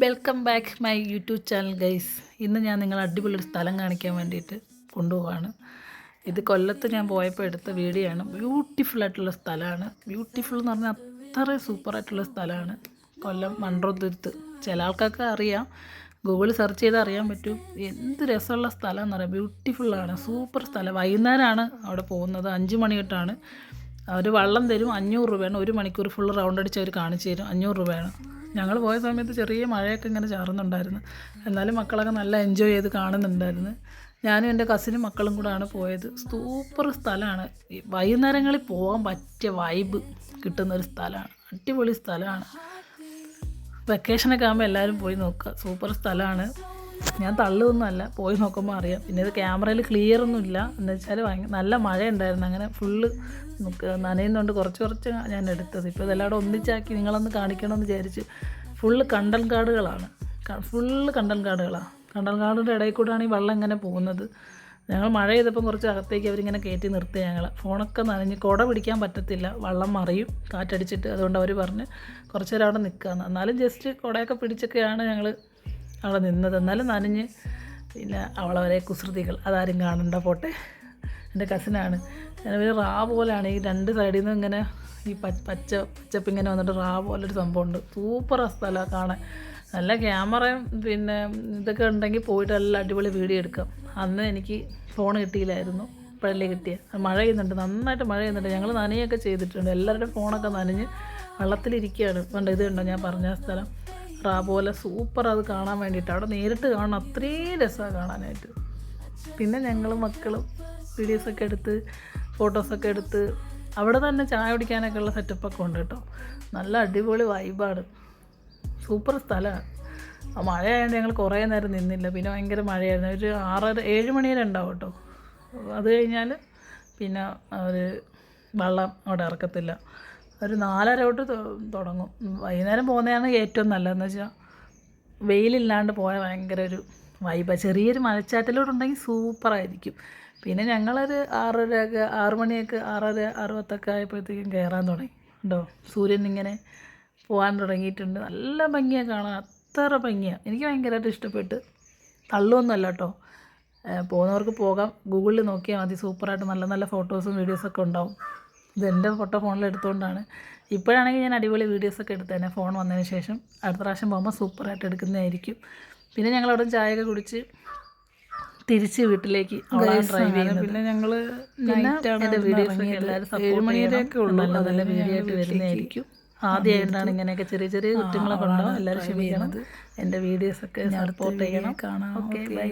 Welcome back my YouTube channel guys. ഇന്ന് ഞാൻ നിങ്ങളെ അടിപൊളി ഒരു സ്ഥലം കാണിക്കാൻ വേണ്ടിയിട്ട് കൊണ്ടുപോവാണ്. ഇത് കൊല്ലത്ത് ഞാൻ പോയപ്പോൾ എടുത്ത വീഡിയോ ആണ്. ബ്യൂട്ടിഫുൾ ആയിട്ടുള്ള സ്ഥലമാണ്. ബ്യൂട്ടിഫുൾ എന്ന് പറഞ്ഞാൽ അത്ര സൂപ്പറായിട്ടുള്ള സ്ഥലമാണ്. കൊല്ലം മൺട്രോത്തുരുത്ത്. ചില ആൾക്കാർക്ക് അറിയാം, ഗൂഗിൾ സെർച്ച് ചെയ്താൽ അറിയാൻ പറ്റും. എന്ത് രസമുള്ള സ്ഥലം എന്ന് പറയാം. ബ്യൂട്ടിഫുള്ളാണ്, സൂപ്പർ സ്ഥലം. വൈകുന്നേരമാണ് അവിടെ പോകുന്നത്. 5 മണി തൊട്ടാണ്. അവർ വള്ളം തരും. 500 രൂപയാണ്. 1 മണിക്കൂർ ഫുൾ റൗണ്ട് അടിച്ച് അവർ കാണിച്ചു തരും. 500 രൂപയാണ്. ഞങ്ങൾ പോയ സമയത്ത് ചെറിയ മഴയൊക്കെ ഇങ്ങനെ ചാറുന്നുണ്ടായിരുന്നു. എന്നാലും മക്കളൊക്കെ നല്ല എൻജോയ് ചെയ്ത് കാണുന്നുണ്ടായിരുന്നു. ഞാനും എൻ്റെ കസിനും മക്കളും കൂടെയാണ് പോയത്. സൂപ്പർ സ്ഥലമാണ്. വൈകുന്നേരങ്ങളിൽ പോകാൻ പറ്റിയ വൈബ് കിട്ടുന്നൊരു സ്ഥലമാണ്. അടിപൊളി സ്ഥലമാണ്. വെക്കേഷനൊക്കെ ആകുമ്പോൾ എല്ലാവരും പോയി നോക്കുക. സൂപ്പർ സ്ഥലമാണ്. ഞാൻ തള്ളുമൊന്നുമല്ല, പോയി നോക്കുമ്പോൾ അറിയാം. പിന്നെ ഇത് ക്യാമറയിൽ ക്ലിയറൊന്നുമില്ല എന്ന് വെച്ചാൽ നല്ല മഴ ഉണ്ടായിരുന്നു. അങ്ങനെ ഫുള്ള് നനയുന്നുണ്ട്. കുറച്ച് ഞാൻ എടുത്തത്. ഇപ്പോൾ ഇതെല്ലാം ഒന്നിച്ചാക്കി നിങ്ങളൊന്ന് കാണിക്കണമെന്ന് വിചാരിച്ച്. ഫുള്ള് കണ്ടൽ കാടുകളാണ്. ഫുള്ള് കണ്ടൽ കാടുകളാണ്. കണ്ടൽ കാടിൻ്റെ ഇടയിൽ കൂടെയാണ് ഈ വെള്ളം ഇങ്ങനെ പോകുന്നത്. ഞങ്ങൾ മഴ ചെയ്തപ്പം കുറച്ച് അകത്തേക്ക് അവരിങ്ങനെ കയറ്റി നിർത്തി. ഞങ്ങൾ ഫോണൊക്കെ നനഞ്ഞ് കുട പിടിക്കാൻ പറ്റത്തില്ല, വെള്ളം മറിയും കാറ്റടിച്ചിട്ട്. അതുകൊണ്ട് അവർ പറഞ്ഞ് കുറച്ച് നേരം അവിടെ നിൽക്കാമെന്ന്. എന്നാലും ജസ്റ്റ് കുടയൊക്കെ പിടിച്ചൊക്കെയാണ് ഞങ്ങൾ അവിടെ നിന്നത്. എന്നാലും നനഞ്ഞ്. പിന്നെ അവളവരെ കുസൃതികൾ അതാരും കാണണ്ട, പോട്ടെ. എൻ്റെ കസിനാണ്. ഞാനൊരു റാ പോലെയാണ്. ഈ 2 സൈഡിൽ നിന്നും ഇങ്ങനെ ഈ പച്ചപ്പ് ഇങ്ങനെ വന്നിട്ട് റാ പോലൊരു സംഭവമുണ്ട്. സൂപ്പർ സ്ഥലമാണ് കാണാൻ. നല്ല ക്യാമറയും പിന്നെ ഇതൊക്കെ ഉണ്ടെങ്കിൽ പോയിട്ട് നല്ല അടിപൊളി വീഡിയോ എടുക്കാം. അന്ന് എനിക്ക് ഫോൺ കിട്ടിയില്ലായിരുന്നു, ഇപ്പോഴല്ലേ കിട്ടിയ. മഴ ചെയ്യുന്നുണ്ട്, നന്നായിട്ട് മഴ ചെയ്യുന്നുണ്ട്. ഞങ്ങൾ നനയൊക്കെ ചെയ്തിട്ടുണ്ട്. എല്ലാവരുടെയും ഫോണൊക്കെ നനഞ്ഞ് വെള്ളത്തിലിരിക്കുകയാണ്. പണ്ട് ഇത് കണ്ടോ ഞാൻ പറഞ്ഞ സ്ഥലം, റാ പോലെ. സൂപ്പർ. അത് കാണാൻ വേണ്ടിയിട്ട് അവിടെ നേരിട്ട് കാണണം. അത്രയും രസമാണ് കാണാനായിട്ട്. പിന്നെ ഞങ്ങളും മക്കളും വീഡിയോസൊക്കെ എടുത്ത് ഫോട്ടോസൊക്കെ എടുത്ത് അവിടെ തന്നെ ചായ കുടിക്കാനൊക്കെ ഉള്ള സെറ്റപ്പൊക്കെ ഉണ്ട് കേട്ടോ. നല്ല അടിപൊളി വൈബാണ്. സൂപ്പർ സ്ഥലമാണ്. മഴയായതുകൊണ്ട് ഞങ്ങൾ കുറേ നേരം നിന്നില്ല. പിന്നെ ഭയങ്കര മഴയായിരുന്നു. ഒരു 6-7 മണി വരെ ഉണ്ടാവും കേട്ടോ. അത് കഴിഞ്ഞാൽ പിന്നെ അവർ വെള്ളം അവിടെ ഇറക്കത്തില്ല. ഒരു 4:30 തൊട്ട് തുടങ്ങും. വൈകുന്നേരം പോകുന്നതാണ് ഏറ്റവും നല്ലതെന്ന് വെച്ചാൽ വെയിലില്ലാണ്ട് പോയാൽ ഭയങ്കര ഒരു വൈബാണ്. ചെറിയൊരു മഴച്ചാറ്റലോടുണ്ടെങ്കിൽ സൂപ്പറായിരിക്കും. പിന്നെ ഞങ്ങളൊരു 6 മണിയൊക്കെ 6:10 ആയപ്പോഴത്തേക്കും കയറാൻ തുടങ്ങി കേട്ടോ. സൂര്യൻ ഇങ്ങനെ പോകാൻ തുടങ്ങിയിട്ടുണ്ട്. നല്ല ഭംഗിയാണ് കാണാൻ, അത്ര ഭംഗിയാണ്. എനിക്ക് ഭയങ്കരമായിട്ട് ഇഷ്ടപ്പെട്ട്. തള്ളുമൊന്നുമല്ല കേട്ടോ. പോകുന്നവർക്ക് പോകാം. ഗൂഗിളിൽ നോക്കിയാൽ മതി. സൂപ്പറായിട്ട് നല്ല നല്ല ഫോട്ടോസും വീഡിയോസൊക്കെ ഉണ്ടാവും. ഇതെൻ്റെ ഫോണിൽ എടുത്തുകൊണ്ടാണ്. ഇപ്പോഴാണെങ്കിൽ ഞാൻ അടിപൊളി വീഡിയോസൊക്കെ എടുത്തേനെ, ഫോൺ വന്നതിന് ശേഷം. അടുത്ത പ്രാവശ്യം പോകുമ്പോൾ സൂപ്പറായിട്ട് എടുക്കുന്നതായിരിക്കും. പിന്നെ ഞങ്ങളവിടെ ചായയൊക്കെ കുടിച്ച് തിരിച്ച് വീട്ടിലേക്ക് ഡ്രൈവ് ചെയ്യുന്നത്. പിന്നെ ഞങ്ങൾ എൻ്റെ വീഡിയോസൊക്കെ എല്ലാവരും സപ്പോർട്ട് ചെയ്യണം. നല്ല നല്ല വീഡിയോ ആയിട്ട് വരുന്നതായിരിക്കും. ആദ്യമായിട്ടാണ് ഇങ്ങനെയൊക്കെ ചെറിയ ചെറിയ കുറ്റങ്ങളൊക്കെ ഉണ്ടാവും. എല്ലാവരും ക്ഷമിക്കണം. എൻ്റെ വീഡിയോസൊക്കെ സപ്പോർട്ട് ചെയ്യണം. Okay, by.